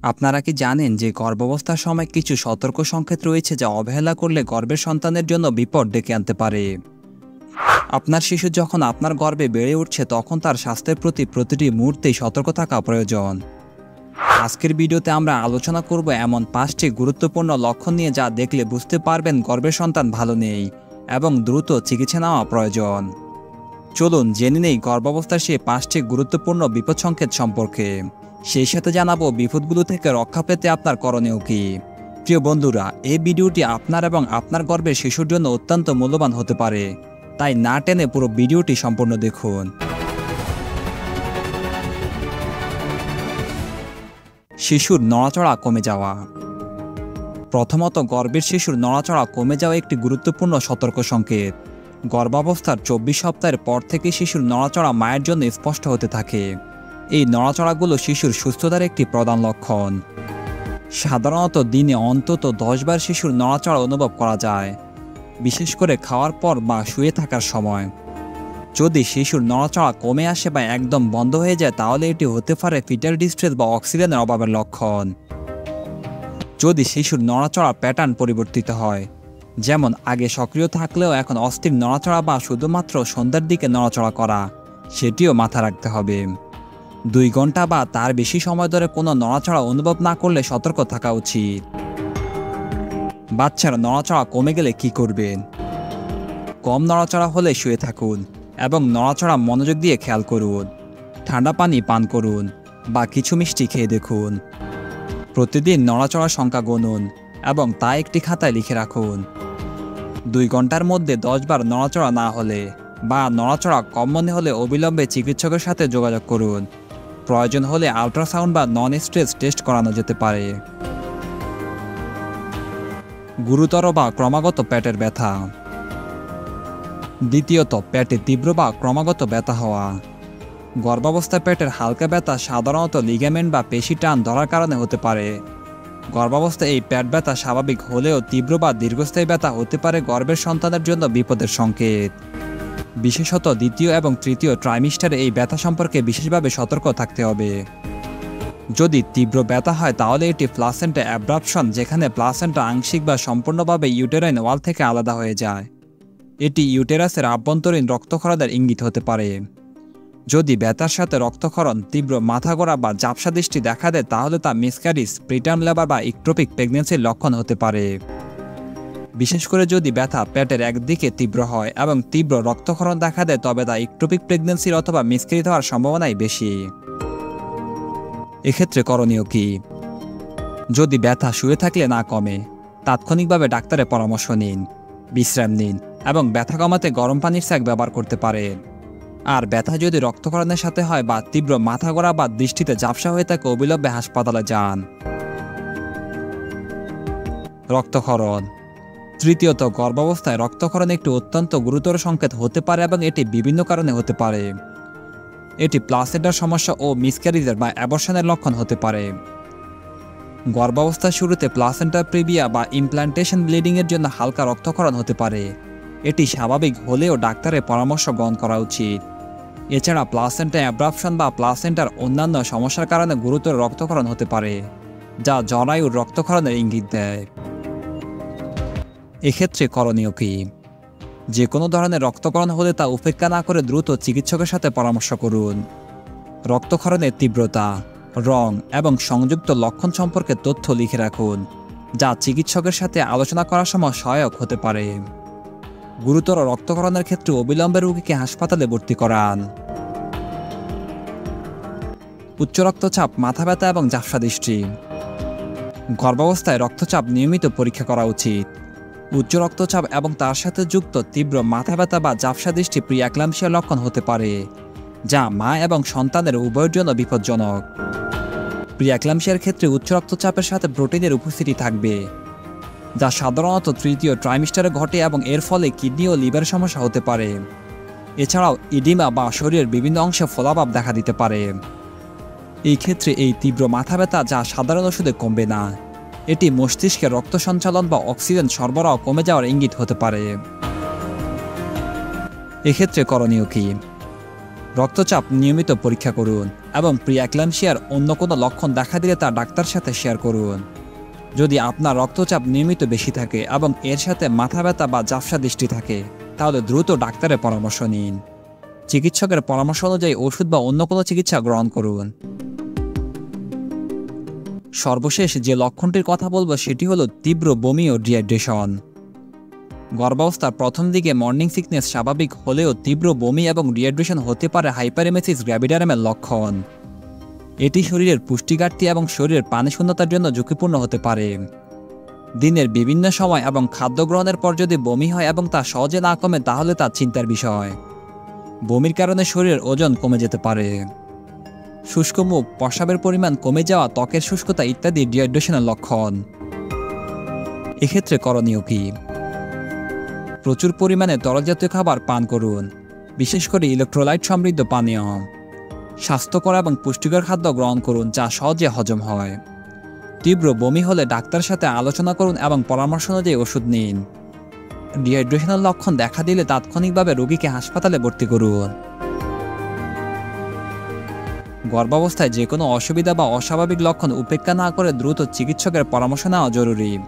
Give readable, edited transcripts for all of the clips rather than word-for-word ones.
আপনারা কি জানেন যে গর্ভাবস্থার সময় কিছু সতর্ক সংকেত রয়েছে যা অবহেলা করলে গর্ভের সন্তানের জন্য বিপদ ডেকে আনতে পারে। আপনার শিশু যখন আপনার গর্ভে বেড়ে উঠছে তখন তার স্বাস্থ্যের প্রতি প্রতিটি মুহূর্তেই সতর্ক থাকা প্রয়োজন। আজকের ভিডিওতে আমরা আলোচনা করব এমন 5টি গুরুত্বপূর্ণ লক্ষণ নিয়ে যা দেখলে বুঝতে পারবেন গর্ভের সন্তান ভালো নেই এবং দ্রুত চিকিৎসা নেওয়া প্রয়োজন। চলুন জেনে নেই গর্ভাবস্থার সেই 5টি গুরুত্বপূর্ণ বিপদ সংকেত সম্পর্কে। সেই সাথে জানাবো বিপদগুলো থেকে রক্ষা পেতে আপনার করণীয় কী। প্রিয় বন্ধুরা, এই ভিডিওটি আপনার এবং আপনার গর্ভের শিশুর জন্য অত্যন্ত মূল্যবান হতে পারে, তাই না টেনে পুরো ভিডিওটি সম্পূর্ণ দেখুন। শিশুর নড়াচড়া কমে যাওয়া। প্রথমত, গর্ভের শিশুর নড়াচড়া কমে যাওয়া একটি গুরুত্বপূর্ণ সতর্ক সংকেত। গর্ভাবস্থার 24 সপ্তাহের পর থেকে শিশুর নড়াচড়া মায়ের জন্য স্পষ্ট হতে থাকে। এই নড়াচড়াগুলো শিশুর সুস্থতার একটি প্রধান লক্ষণ। সাধারণত দিনে অন্তত 10 বার শিশুর নড়াচড়া অনুভব করা যায়, বিশেষ করে খাওয়ার পর বা শুয়ে থাকার সময়। যদি শিশুর নড়াচড়া কমে আসে বা একদম বন্ধ হয়ে যায় তাহলে এটি হতে পারে ফিটাল ডিস্ট্রেস বা অক্সিজেনের অভাবের লক্ষণ। যদি শিশুর নড়াচড়া প্যাটার্ন পরিবর্তিত হয়, যেমন আগে সক্রিয় থাকলেও এখন অস্থির নড়াচড়া বা শুধুমাত্র সন্ধ্যার দিকে নড়াচড়া করা, সেটিও মাথা রাখতে হবে। 2 ঘন্টা বা তার বেশি সময় ধরে কোনো নড়াচড়া অনুভব না করলে সতর্ক থাকা উচিত। বাচ্চার নড়াচড়া কমে গেলে কি করবেন? কম নড়াচড়া হলে শুয়ে থাকুন এবং নড়াচড়া মনোযোগ দিয়ে খেয়াল করুন। ঠান্ডা পানি পান করুন বা কিছু মিষ্টি খেয়ে দেখুন। প্রতিদিন নড়াচড়ার সংখ্যা গুনুন এবং তা একটি খাতায় লিখে রাখুন। 2 ঘন্টার মধ্যে 10 বার নড়াচড়া না হলে বা নড়াচড়া কম মনে হলে অবিলম্বে চিকিৎসকের সাথে যোগাযোগ করুন। প্রয়োজন হলে আল্ট্রাসাউন্ড বা নন স্ট্রেস টেস্ট করানো যেতে পারে। গুরুতর বা ক্রমাগত পেটের ব্যথা। দ্বিতীয়ত, পেটে তীব্র বা ক্রমাগত ব্যথা হওয়া। গর্ভাবস্থায় পেটের হালকা ব্যথা সাধারণত লিগামেন্ট বা পেশি টান ধরার কারণে হতে পারে। গর্ভাবস্থায় এই পেট ব্যথা স্বাভাবিক হলেও তীব্র বা দীর্ঘস্থায়ী ব্যথা হতে পারে গর্ভের সন্তানের জন্য বিপদের সংকেত। বিশেষত 2য় এবং 3য় ট্রাইমিস্টারে এই ব্যথা সম্পর্কে বিশেষভাবে সতর্ক থাকতে হবে। যদি তীব্র ব্যথা হয় তাহলে এটি প্লাসেন্টা অ্যাব্রাপশন, যেখানে প্লাসেন্টা আংশিক বা সম্পূর্ণভাবে ইউটেরাইন ওয়াল থেকে আলাদা হয়ে যায়। এটি ইউটেরাসের আভ্যন্তরীণ রক্তক্ষরণের ইঙ্গিত হতে পারে। যদি ব্যথার সাথে রক্তক্ষরণ, তীব্র মাথা ঘোরা বা ঝাপসা দৃষ্টি দেখা দেয় তাহলে তা মিসক্যারিজ, প্রিটার্ম লেবার বা ইকট্রপিক প্রেগন্যান্সির লক্ষণ হতে পারে। বিশেষ করে যদি ব্যথা পেটের একদিকে তীব্র হয় এবং তীব্র রক্তক্ষরণ দেখা দেয় তবে তা ইকট্রপিক প্রেগন্যান্সির অথবা মিসক্যারিজ হওয়ার সম্ভাবনাই বেশি। এক্ষেত্রে করণীয় কি? যদি ব্যথা শুয়ে থাকলে না কমে, তাৎক্ষণিকভাবে ডাক্তারের পরামর্শ নিন, বিশ্রাম নিন এবং ব্যথা কমাতে গরম পানির সেক ব্যবহার করতে পারেন। আর ব্যথা যদি রক্তক্ষরণের সাথে হয় বা তীব্র মাথা ঘোরা বা দৃষ্টিতে ঝাপসা হয়ে থাকে অবিলম্বে হাসপাতালে যান। রক্তক্ষরণ। তৃতীয়ত, গর্ভাবস্থায় রক্তক্ষরণ একটি অত্যন্ত গুরুতর সংকেত হতে পারে এবং এটি বিভিন্ন কারণে হতে পারে। এটি প্লাসেন্টার সমস্যা ও মিসক্যারিজের বা অ্যাবর্শনের লক্ষণ হতে পারে। গর্ভাবস্থার শুরুতে প্লাসেন্টা প্রিভিয়া বা ইমপ্ল্যান্টেশন ব্লিডিংয়ের জন্য হালকা রক্তক্ষরণ হতে পারে। এটি স্বাভাবিক হলেও ডাক্তারের পরামর্শ গ্রহণ করা উচিত। এছাড়া প্লাসেন্টা অ্যাব্রাপশন বা প্লাসেন্টার অন্যান্য সমস্যার কারণে গুরুতর রক্তক্ষরণ হতে পারে, যা জরায়ুর রক্তক্ষরণের ইঙ্গিত দেয়। এক্ষেত্রে করণীয় কি? যে কোনো ধরনের রক্তক্ষরণ হলে তা উপেক্ষা না করে দ্রুত চিকিৎসকের সাথে পরামর্শ করুন। রক্তক্ষরণের তীব্রতা, রং এবং সংযুক্ত লক্ষণ সম্পর্কে তথ্য লিখে রাখুন, যা চিকিৎসকের সাথে আলোচনা করার সময় সহায়ক হতে পারে। গুরুতর রক্তক্ষরণের ক্ষেত্রে অবিলম্বে রোগীকে হাসপাতালে ভর্তি করান। উচ্চ রক্তচাপ, মাথা ব্যথা এবং ঝাপসা দৃষ্টি। গর্ভাবস্থায় রক্তচাপ নিয়মিত পরীক্ষা করা উচিত। উচ্চ রক্তচাপ এবং তার সাথে যুক্ত তীব্র মাথা ব্যথা বা ঝাপসা দৃষ্টি প্রি-এক্লাম্পসিয়ার লক্ষণ হতে পারে, যা মা এবং সন্তানের উভয়ের জন্য বিপজ্জনক। প্রি-এক্লাম্পসিয়ার ক্ষেত্রে উচ্চ রক্তচাপের সাথে প্রোটিনের উপস্থিতি থাকবে, যা সাধারণত 3য় ট্রাইমিস্টারে ঘটে এবং এর ফলে কিডনি ও লিভার সমস্যা হতে পারে। এছাড়াও ইডিমা বা শরীরের বিভিন্ন অংশে ফোলাভাব দেখা দিতে পারে। এই ক্ষেত্রে এই তীব্র মাথা ব্যথা, যা সাধারণ ওষুধে কমবে না, এটি মস্তিষ্কের রক্ত সঞ্চালন বা অক্সিজেন সরবরাহ কমে যাওয়ার ইঙ্গিত হতে পারে। এক্ষেত্রে করণীয় কি? রক্তচাপ নিয়মিত পরীক্ষা করুন এবং প্রি-এক্লাম্পসিয়ার অন্য কোনো লক্ষণ দেখা দিলে তা ডাক্তারের সাথে শেয়ার করুন। যদি আপনার রক্তচাপ নিয়মিত বেশি থাকে এবং এর সাথে মাথা ব্যথা বা ঝাপসা দৃষ্টি থাকে, তাহলে দ্রুত ডাক্তারের পরামর্শ নিন। চিকিৎসকের পরামর্শ অনুযায়ী ওষুধ বা অন্য কোনো চিকিৎসা গ্রহণ করুন। সর্বশেষ যে লক্ষণটির কথা বলবো সেটি হলো তীব্র বমি ও ডিহাইড্রেশন। গর্ভাবস্থার প্রথম দিকে মর্নিং সিকনেস স্বাভাবিক হলেও তীব্র বমি এবং ডিহাইড্রেশন হতে পারে হাইপারেমেসিস গ্র্যাভিডারামের লক্ষণ। এটি শরীরের পুষ্টি ঘাটতি এবং শরীরের পানি শূন্যতার জন্য ঝুঁকিপূর্ণ হতে পারে। দিনের বিভিন্ন সময় এবং খাদ্য গ্রহণের পর যদি বমি হয় এবং তা সহজে না কমে তাহলে তা চিন্তার বিষয়। বমির কারণে শরীরের ওজন কমে যেতে পারে। শুষ্ক মুখ, প্রস্রাবের পরিমাণ কমে যাওয়া, ত্বকের শুষ্কতা ইত্যাদি ডিহাইড্রেশনের লক্ষণ। এক্ষেত্রে করণীয় কি? প্রচুর পরিমাণে তরলজাতীয় খাবার পান করুন, বিশেষ করে ইলেকট্রোলাইট সমৃদ্ধ পানীয়। স্বাস্থ্যকর এবং পুষ্টিকর খাদ্য গ্রহণ করুন যা সহজে হজম হয়। তীব্র বমি হলে ডাক্তারের সাথে আলোচনা করুন এবং পরামর্শ অনুযায়ী ওষুধ নিন। ডিহাইড্রেশনের লক্ষণ দেখা দিলে তাৎক্ষণিকভাবে রোগীকে হাসপাতালে ভর্তি করুন। গর্ভাবস্থায় যে কোনো অসুবিধা বা অস্বাভাবিক লক্ষণ উপেক্ষা না করে দ্রুত চিকিৎসকের পরামর্শ নেওয়া জরুরি।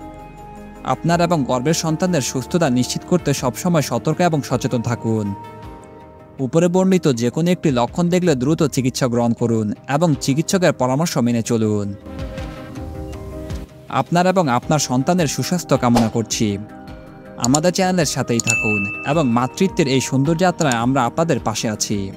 আপনার এবং গর্ভের সন্তানের সুস্থতা নিশ্চিত করতে সবসময় সতর্ক এবং সচেতন থাকুন। উপরে বর্ণিত যে কোনো একটি লক্ষণ দেখলে দ্রুত চিকিৎসা গ্রহণ করুন এবং চিকিৎসকের পরামর্শ মেনে চলুন। আপনার এবং আপনার সন্তানের সুস্বাস্থ্য কামনা করছি। আমাদের চ্যানেলের সাথেই থাকুন এবং মাতৃত্বের এই সুন্দর যাত্রায় আমরা আপনাদের পাশে আছি।